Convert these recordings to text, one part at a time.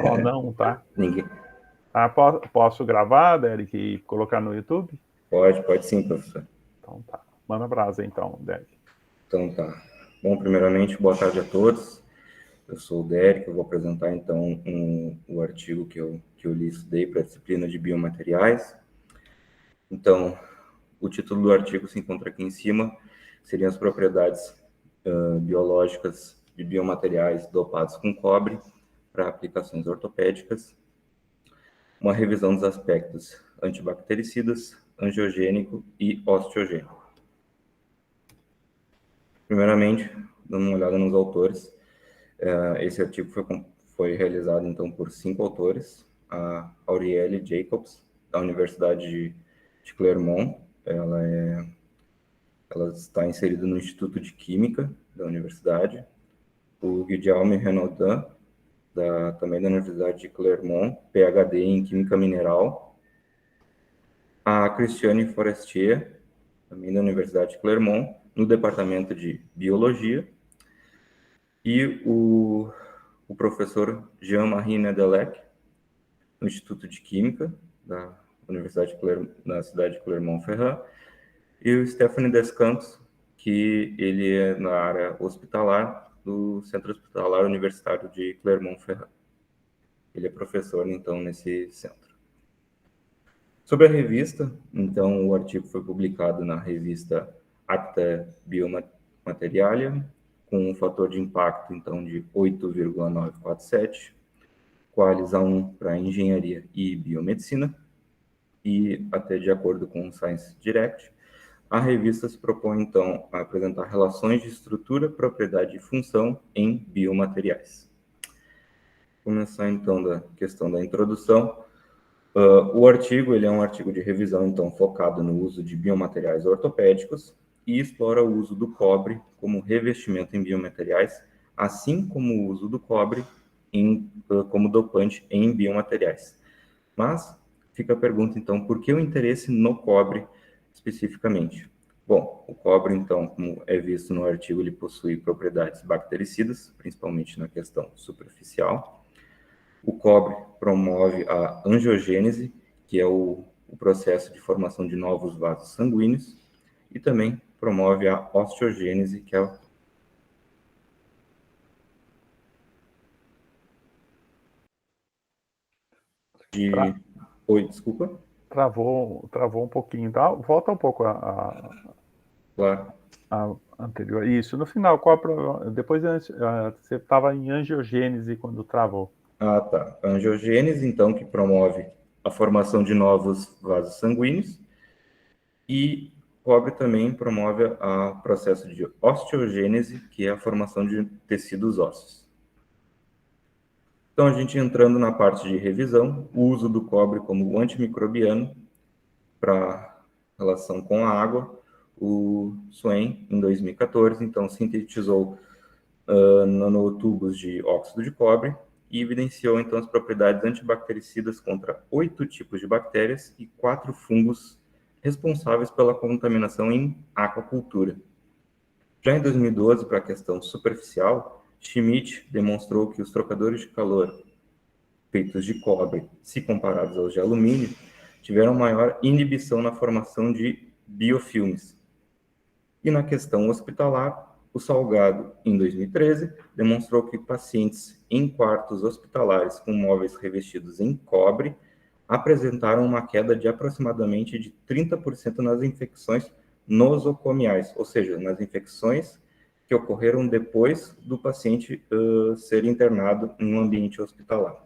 Oh, não, tá? Ninguém. Ah, posso gravar, Derek, e colocar no YouTube? Pode sim, professor. Então tá. Manda brasa então, Derek. Então tá. Bom, primeiramente, boa tarde a todos. Eu sou o Derek, eu vou apresentar então o artigo que eu li e estudei para a disciplina de biomateriais. Então, o título do artigo se encontra aqui em cima, seriam as propriedades biológicas de biomateriais dopados com cobre para aplicações ortopédicas, uma revisão dos aspectos antibactericidas, angiogênico e osteogênico. Primeiramente, dando uma olhada nos autores, esse artigo foi realizado então por 5 autores, a Aurielle Jacobs, da Universidade de Clermont, ela está inserida no Instituto de Química da Universidade, o Guillaume Renaudin, também da Universidade de Clermont, PhD em Química Mineral, a Christiane Forestier, também da Universidade de Clermont, no Departamento de Biologia, e o professor Jean-Marie Nedelec, no Instituto de Química da Universidade da cidade de Clermont-Ferrand, e o Stephanie Descampos, que ele é na área hospitalar do Centro Hospitalar Universitário de Clermont-Ferrand. Ele é professor, então, nesse centro. Sobre a revista, então, o artigo foi publicado na revista Acta Biomaterialia, com um fator de impacto, então, de 8,947, Qualis A1 para Engenharia e Biomedicina, e até de acordo com o Science Direct, a revista se propõe, então, a apresentar relações de estrutura, propriedade e função em biomateriais. Vou começar, então, da questão da introdução. O artigo ele é um artigo de revisão, então, focado no uso de biomateriais ortopédicos e explora o uso do cobre como revestimento em biomateriais, assim como o uso do cobre como dopante em biomateriais. Mas fica a pergunta, então, por que o interesse no cobre especificamente? Bom, o cobre, então, como é visto no artigo, ele possui propriedades bactericidas, principalmente na questão superficial. O cobre promove a angiogênese, que é o processo de formação de novos vasos sanguíneos, e também promove a osteogênese, que é Tra- de... Oi, desculpa. travou um pouquinho, tá? Volta um pouco Claro. a anterior. Isso, no final, depois você estava em angiogênese quando travou. Ah, tá. A angiogênese, então, que promove a formação de novos vasos sanguíneos, e cobre também promove o processo de osteogênese, que é a formação de tecidos ósseos. Então, a gente entrando na parte de revisão, o uso do cobre como antimicrobiano para relação com a água, o Swain, em 2014, então, sintetizou nanotubos de óxido de cobre e evidenciou, então, as propriedades antibactericidas contra 8 tipos de bactérias e 4 fungos responsáveis pela contaminação em aquacultura. Já em 2012, para a questão superficial, Schmidt demonstrou que os trocadores de calor feitos de cobre, se comparados aos de alumínio, tiveram maior inibição na formação de biofilmes. E na questão hospitalar, o Salgado, em 2013, demonstrou que pacientes em quartos hospitalares com móveis revestidos em cobre apresentaram uma queda de aproximadamente de 30% nas infecções nosocomiais, ou seja, nas infecções que ocorreram depois do paciente ser internado em um ambiente hospitalar.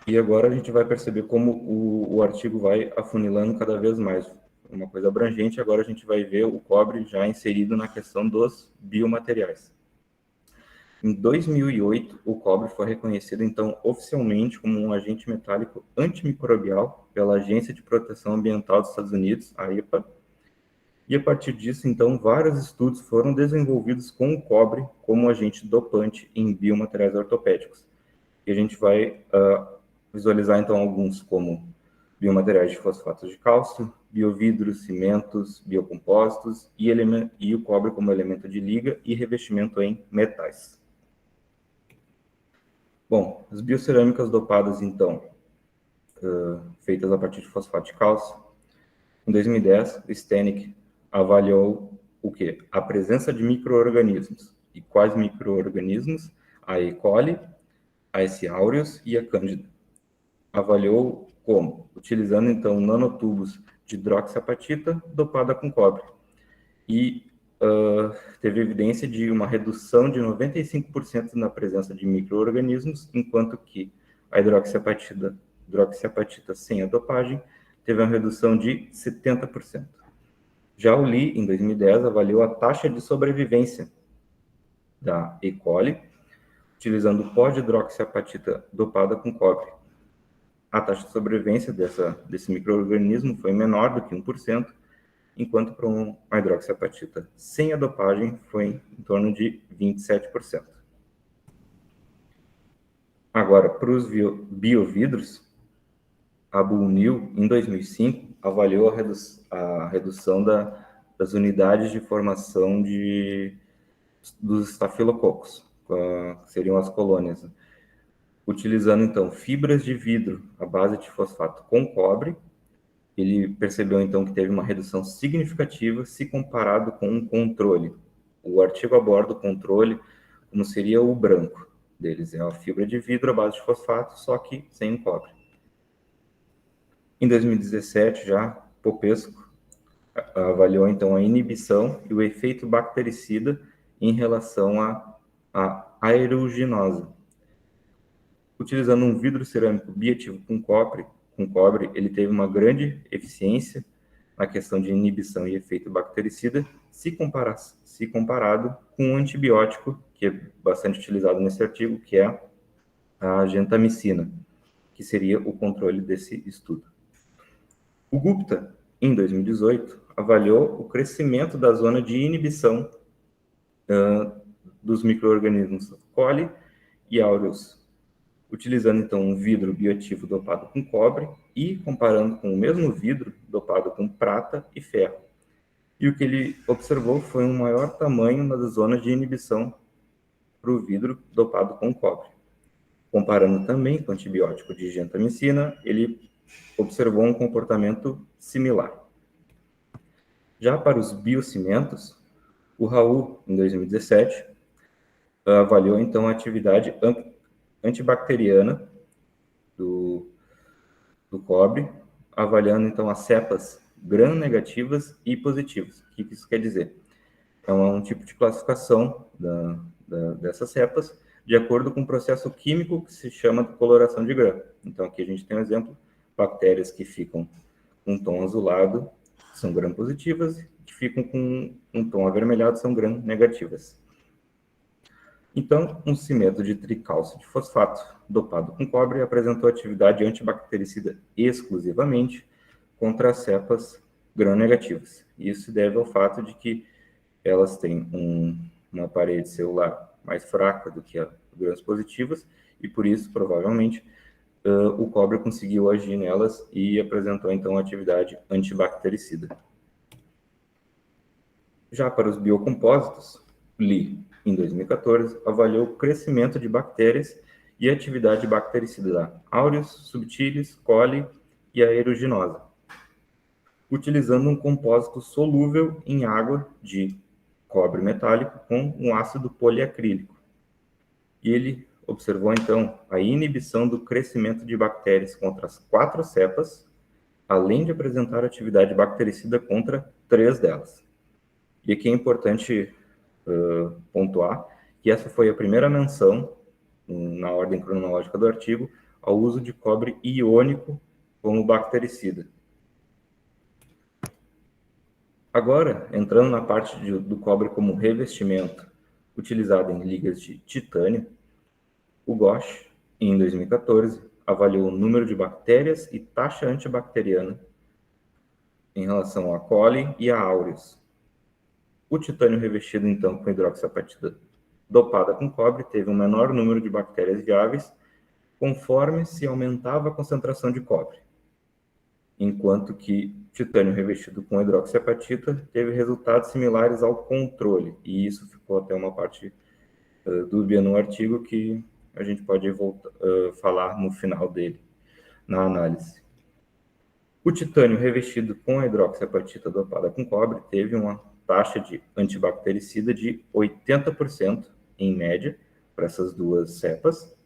E agora a gente vai perceber como o artigo vai afunilando cada vez mais. Uma coisa abrangente, agora a gente vai ver o cobre já inserido na questão dos biomateriais. Em 2008, o cobre foi reconhecido, então, oficialmente como um agente metálico antimicrobial pela Agência de Proteção Ambiental dos Estados Unidos, a EPA, e a partir disso, então, vários estudos foram desenvolvidos com o cobre como agente dopante em biomateriais ortopédicos. E a gente vai visualizar, então, alguns como biomateriais de fosfatos de cálcio, biovidros, cimentos, biocompósitos e o cobre como elemento de liga e revestimento em metais. Bom, as biocerâmicas dopadas, então, feitas a partir de fosfato de cálcio. Em 2010, o Stenick avaliou o quê? A presença de micro-organismos. E quais micro-organismos? A E. coli, a S. aureus e a Candida. Avaliou como? Utilizando, então, nanotubos de hidroxiapatita dopada com cobre. E teve evidência de uma redução de 95% na presença de micro-organismos, enquanto que a hidroxiapatita sem a dopagem teve uma redução de 70%. Já o Lee, em 2010, avaliou a taxa de sobrevivência da E. coli, utilizando pó de hidroxiapatita dopada com cobre. A taxa de sobrevivência desse micro-organismo foi menor do que 1%, enquanto para uma hidroxiapatita sem a dopagem foi em torno de 27%. Agora, para os biovidros, a Bulnil, em 2005, avaliou a redução das unidades de formação dos estafilococos, que seriam as colônias, utilizando, então, fibras de vidro à base de fosfato com cobre. Ele percebeu, então, que teve uma redução significativa se comparado com um controle. O artigo aborda o controle como seria o branco deles. É a fibra de vidro à base de fosfato, só que sem o cobre. Em 2017, já, Popesco avaliou, então, a inibição e o efeito bactericida em relação à aeruginosa. Utilizando um vidro cerâmico biativo com cobre, ele teve uma grande eficiência na questão de inibição e efeito bactericida, se comparado com um antibiótico, que é bastante utilizado nesse artigo, que é a gentamicina, que seria o controle desse estudo. O Gupta, em 2018, avaliou o crescimento da zona de inibição dos micro-organismos coli e aureus, utilizando, então, um vidro bioativo dopado com cobre e comparando com o mesmo vidro dopado com prata e ferro. E o que ele observou foi um maior tamanho nas zonas de inibição para o vidro dopado com cobre. Comparando também com o antibiótico de gentamicina, ele observou um comportamento similar. Já para os biocimentos, o Raul, em 2017, avaliou, então, a atividade antibacteriana do cobre, avaliando, então, as cepas gram-negativas e positivas. O que isso quer dizer? É um tipo de classificação dessas cepas de acordo com um processo químico que se chama de coloração de Gram. Então, aqui a gente tem um exemplo, bactérias que ficam com um tom azulado são gram-positivas, que ficam com um tom avermelhado são gram-negativas. Então, um cimeto de tricálcio de fosfato dopado com cobre apresentou atividade antibactericida exclusivamente contra as cepas gram-negativas. Isso se deve ao fato de que elas têm uma parede celular mais fraca do que as grãos positivas e, por isso, provavelmente, o cobre conseguiu agir nelas e apresentou, então, atividade antibactericida. Já para os biocompósitos, Lee, em 2014, avaliou o crescimento de bactérias e a atividade bactericida da aureus, subtilis, coli e aeruginosa, utilizando um compósito solúvel em água de cobre metálico com um ácido poliacrílico. E ele observou, então, a inibição do crescimento de bactérias contra as 4 cepas, além de apresentar atividade bactericida contra 3 delas. E aqui é importante pontuar que essa foi a primeira menção, na ordem cronológica do artigo, ao uso de cobre iônico como bactericida. Agora, entrando na parte do cobre como revestimento, utilizado em ligas de titânio, o Ghosh, em 2014, avaliou o número de bactérias e taxa antibacteriana em relação a coli e a aureus. O titânio revestido, então, com hidroxiapatita dopada com cobre teve um menor número de bactérias viáveis conforme se aumentava a concentração de cobre, enquanto que titânio revestido com hidroxiapatita teve resultados similares ao controle, e isso ficou até uma parte dúbia no artigo, que a gente pode falar no final dele, na análise. O titânio revestido com a hidroxiapatita dopada com cobre teve uma taxa de antibactericida de 80% em média para essas duas cepas.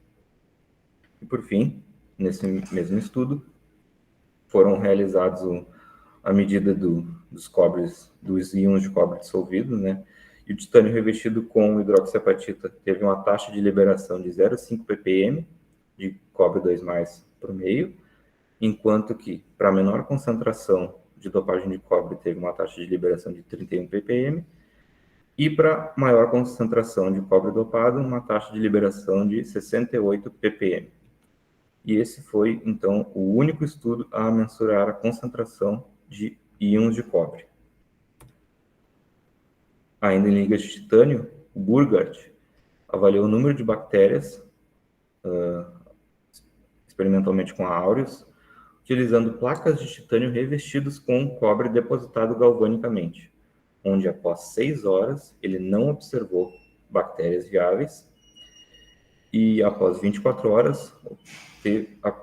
E por fim, nesse mesmo estudo, foram realizados a medida dos íons de cobre dissolvidos, né? E o titânio revestido com hidroxiapatita teve uma taxa de liberação de 0,5 ppm de cobre 2+, por meio, enquanto que, para menor concentração de dopagem de cobre, teve uma taxa de liberação de 31 ppm, e para maior concentração de cobre dopado, uma taxa de liberação de 68 ppm. E esse foi, então, o único estudo a mensurar a concentração de íons de cobre. Ainda em ligas de titânio, o Burgard avaliou o número de bactérias, experimentalmente com a Aureus, utilizando placas de titânio revestidas com cobre depositado galvanicamente, onde após 6 horas ele não observou bactérias viáveis e após 24 horas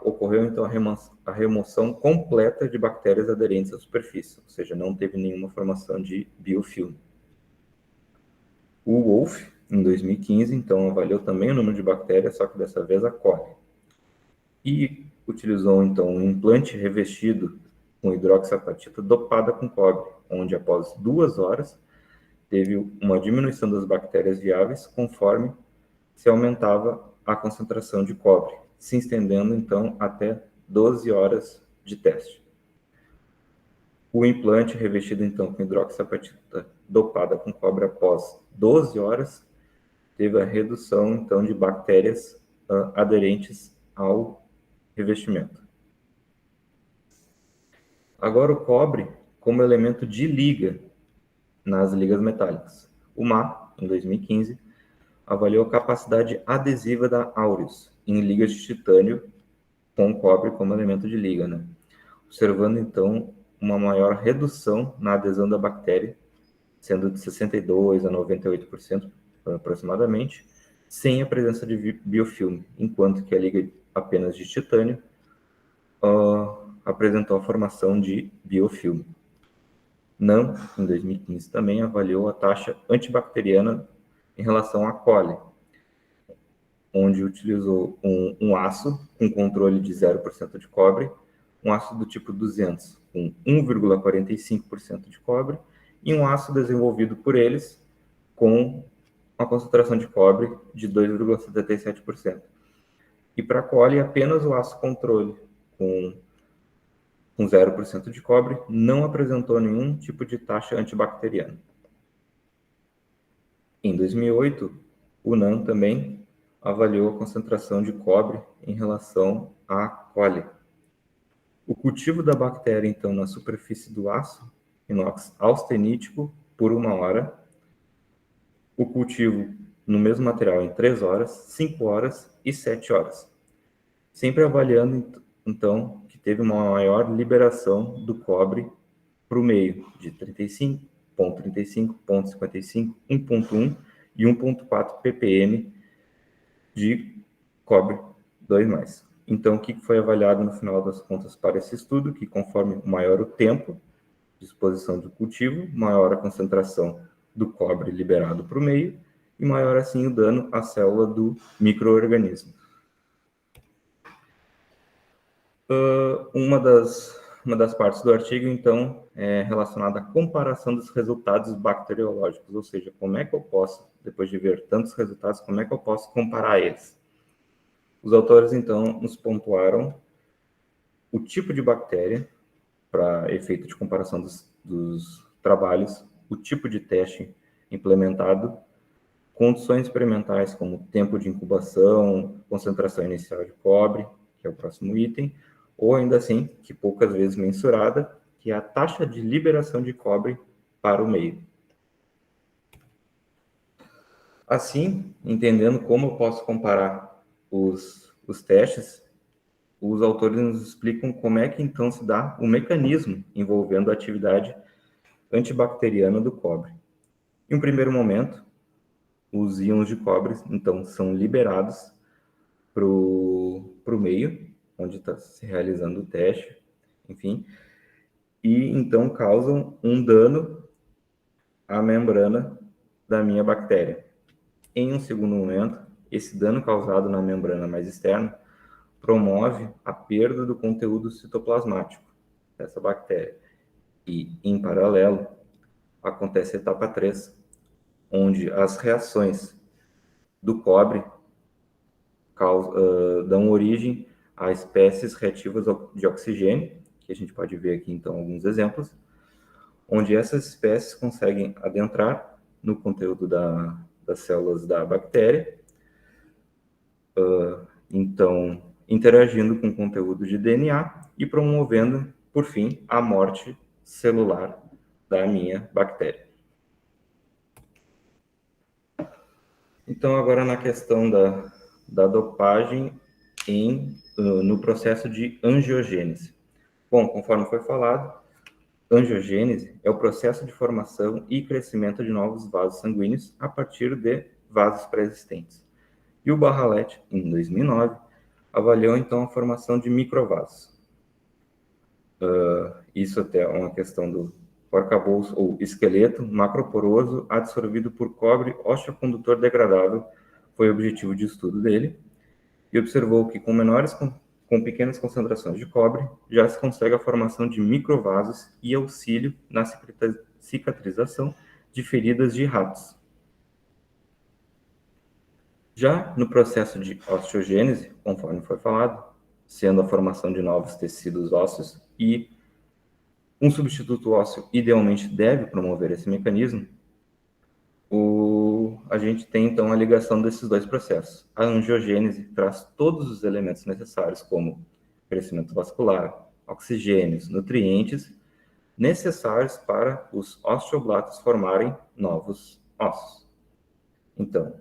ocorreu então a remoção completa de bactérias aderentes à superfície, ou seja, não teve nenhuma formação de biofilme. O Wolff, em 2015, então avaliou também o número de bactérias, só que dessa vez a coli. E utilizou então um implante revestido com hidroxiapatita dopada com cobre, onde após 2 horas teve uma diminuição das bactérias viáveis conforme se aumentava a concentração de cobre, se estendendo então até 12 horas de teste. O implante revestido então com hidroxiapatita dopada com cobre após 12 horas teve a redução então de bactérias aderentes ao revestimento. Agora o cobre como elemento de liga nas ligas metálicas. O MA, em 2015, avaliou a capacidade adesiva da Aureus em ligas de titânio com cobre como elemento de liga, né? Observando então uma maior redução na adesão da bactéria, sendo de 62% a 98% aproximadamente, sem a presença de biofilme, enquanto que a liga apenas de titânio apresentou a formação de biofilme. NAM, em 2015, também avaliou a taxa antibacteriana em relação à coli, onde utilizou um aço com controle de 0% de cobre, um aço do tipo 200 com 1,45% de cobre e um aço desenvolvido por eles com uma concentração de cobre de 2,77%. E para a coli, apenas o aço controle com 0% de cobre não apresentou nenhum tipo de taxa antibacteriana. Em 2008, o NAM também avaliou a concentração de cobre em relação à coli. O cultivo da bactéria, então, na superfície do aço inox austenítico por 1 hora, o cultivo no mesmo material em 3 horas, 5 horas e 7 horas. Sempre avaliando, então, que teve uma maior liberação do cobre para o meio, de 35,35, 0,55, 1,1 e 1,4 ppm de cobre 2+. Então, o que foi avaliado no final das contas para esse estudo? Que conforme maior o tempo de exposição do cultivo, maior a concentração do cobre liberado para o meio e maior assim o dano à célula do micro-organismo. Uma das partes do artigo, então, é relacionada à comparação dos resultados bacteriológicos, ou seja, como é que eu posso, depois de ver tantos resultados, como é que eu posso comparar eles? Os autores, então, nos pontuaram o tipo de bactéria, para efeito de comparação dos trabalhos, o tipo de teste implementado, condições experimentais como tempo de incubação, concentração inicial de cobre, que é o próximo item, ou ainda assim, que poucas vezes mensurada, que é a taxa de liberação de cobre para o meio. Assim, entendendo como eu posso comparar os testes, os autores nos explicam como é que então se dá o mecanismo envolvendo a atividade antibacteriana do cobre. Em um primeiro momento, os íons de cobre então são liberados para o meio, onde está se realizando o teste, enfim, e então causam um dano à membrana da minha bactéria. Em um segundo momento, esse dano causado na membrana mais externa promove a perda do conteúdo citoplasmático dessa bactéria. E, em paralelo, acontece a etapa 3, onde as reações do cobre dão origem a espécies reativas de oxigênio, que a gente pode ver aqui, então, alguns exemplos, onde essas espécies conseguem adentrar no conteúdo das células da bactéria, então, interagindo com o conteúdo de DNA e promovendo, por fim, a morte celular da minha bactéria. Então, agora na questão da dopagem no processo de angiogênese. Bom, conforme foi falado, angiogênese é o processo de formação e crescimento de novos vasos sanguíneos a partir de vasos pré-existentes. E o Barralet, em 2009, avaliou então a formação de microvasos. Isso até é uma questão do arcabouço ou esqueleto macroporoso adsorvido por cobre osteocondutor degradável foi o objetivo de estudo dele, e observou que com pequenas concentrações de cobre já se consegue a formação de microvasos e auxílio na cicatrização de feridas de ratos. Já no processo de osteogênese, conforme foi falado, sendo a formação de novos tecidos ósseos, e um substituto ósseo idealmente deve promover esse mecanismo, a gente tem então a ligação desses dois processos. A angiogênese traz todos os elementos necessários, como crescimento vascular, oxigênios, nutrientes, necessários para os osteoblastos formarem novos ossos. Então,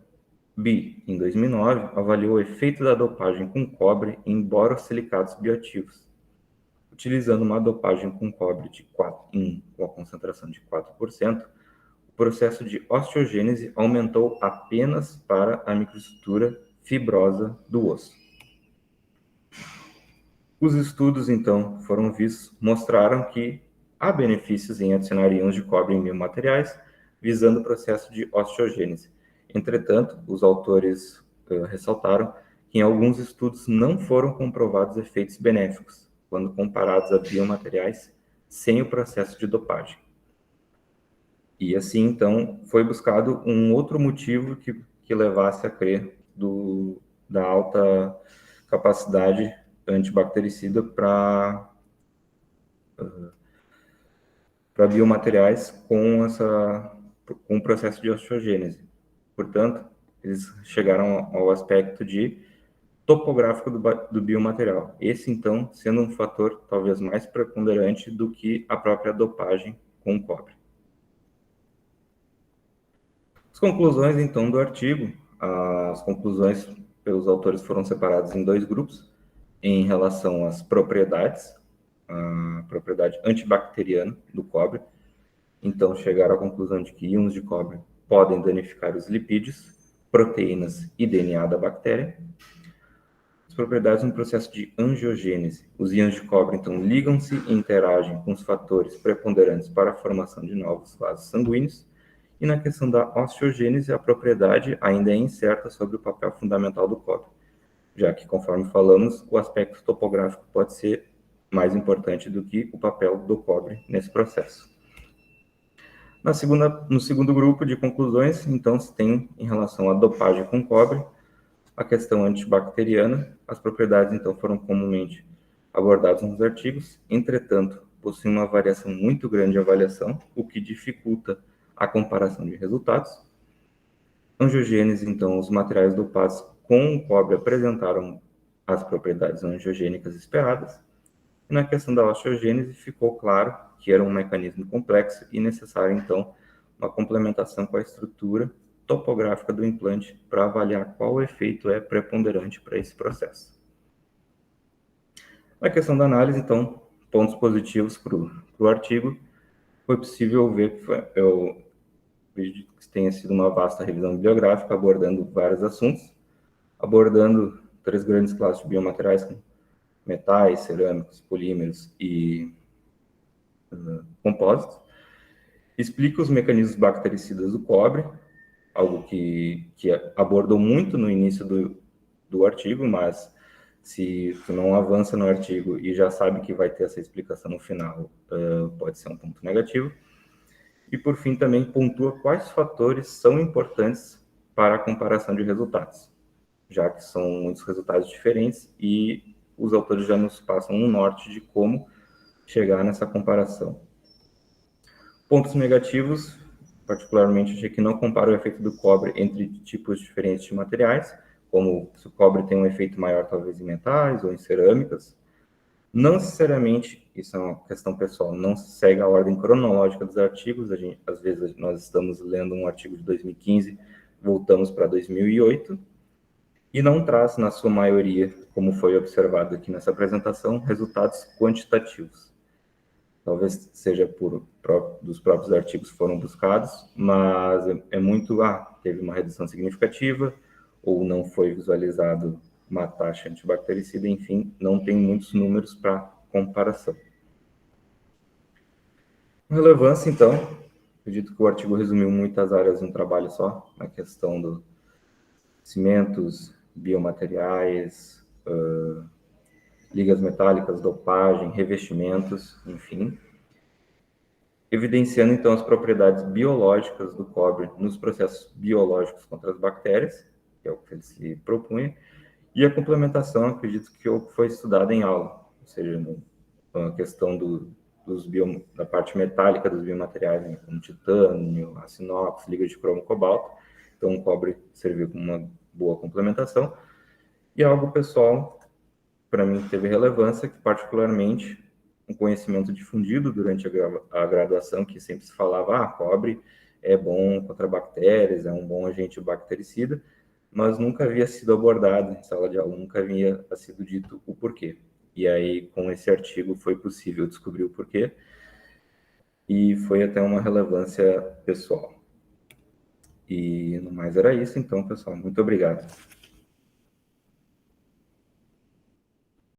Bi, em 2009, avaliou o efeito da dopagem com cobre em borosilicatos bioativos. Utilizando uma dopagem com cobre com a concentração de 4%, o processo de osteogênese aumentou apenas para a microestrutura fibrosa do osso. Os estudos, então, foram vistos, mostraram que há benefícios em adicionar íons de cobre em biomateriais, visando o processo de osteogênese. Entretanto, os autores ressaltaram que em alguns estudos não foram comprovados efeitos benéficos, quando comparados a biomateriais sem o processo de dopagem. E assim, então, foi buscado um outro motivo que levasse a crer da alta capacidade antibactericida para biomateriais com o processo de osteogênese. Portanto, eles chegaram ao aspecto de topográfico do biomaterial. Esse, então, sendo um fator talvez mais preponderante do que a própria dopagem com cobre. As conclusões, então, do artigo. As conclusões pelos autores foram separadas em dois grupos, em relação às propriedades, a propriedade antibacteriana do cobre. Então, chegaram à conclusão de que íons de cobre podem danificar os lipídios, proteínas e DNA da bactéria. As propriedades no processo de angiogênese. Os íons de cobre, então, ligam-se e interagem com os fatores preponderantes para a formação de novos vasos sanguíneos. E na questão da osteogênese, a propriedade ainda é incerta sobre o papel fundamental do cobre, já que, conforme falamos, o aspecto topográfico pode ser mais importante do que o papel do cobre nesse processo. No segundo grupo de conclusões, então, se tem em relação à dopagem com cobre, a questão antibacteriana. As propriedades, então, foram comumente abordadas nos artigos, entretanto, possuem uma variação muito grande de avaliação, o que dificulta a comparação de resultados. Angiogênese, então, os materiais dopados com o cobre apresentaram as propriedades angiogênicas esperadas. E na questão da osteogênese, ficou claro que era um mecanismo complexo e necessário, então, uma complementação com a estrutura topográfica do implante para avaliar qual efeito é preponderante para esse processo. Na questão da análise, então, pontos positivos para o artigo, foi possível ver que eu acredito que tenha sido uma vasta revisão bibliográfica, abordando vários assuntos, abordando três grandes classes de biomateriais, como metais, cerâmicos, polímeros e compósitos. Explica os mecanismos bactericidas do cobre, algo que abordou muito no início do artigo, mas se tu não avança no artigo e já sabe que vai ter essa explicação no final, pode ser um ponto negativo. E, por fim, também pontua quais fatores são importantes para a comparação de resultados, já que são muitos resultados diferentes e os autores já nos passam um norte de como chegar nessa comparação. Pontos negativos, particularmente, achei que não compara o efeito do cobre entre tipos diferentes de materiais, como se o cobre tem um efeito maior, talvez, em metais ou em cerâmicas. Não necessariamente, isso é uma questão pessoal, não segue a ordem cronológica dos artigos. Às vezes nós estamos lendo um artigo de 2015, voltamos para 2008, e não traz, na sua maioria, como foi observado aqui nessa apresentação, resultados quantitativos. Talvez seja dos próprios artigos que foram buscados, mas é muito, teve uma redução significativa, ou não foi visualizado uma taxa antibactericida, enfim, não tem muitos números para comparação. Relevância, então, acredito que o artigo resumiu muitas áreas em um trabalho só, a questão dos cimentos, biomateriais, ligas metálicas, dopagem, revestimentos, enfim, evidenciando, então, as propriedades biológicas do cobre nos processos biológicos contra as bactérias, que é o que ele se propunha, e a complementação, acredito que foi estudada em aula, ou seja, a questão da parte metálica dos biomateriais, né, como titânio, aço inox, liga de cromo cobalto. Então, o cobre serviu como uma boa complementação. E algo pessoal, para mim, teve relevância, que particularmente um conhecimento difundido durante a graduação, que sempre se falava, cobre é bom contra bactérias, é um bom agente bactericida, mas nunca havia sido abordado em sala de aula, nunca havia sido dito o porquê. E aí, com esse artigo, foi possível descobrir o porquê, e foi até uma relevância pessoal. E no mais era isso, então, pessoal. Muito obrigado.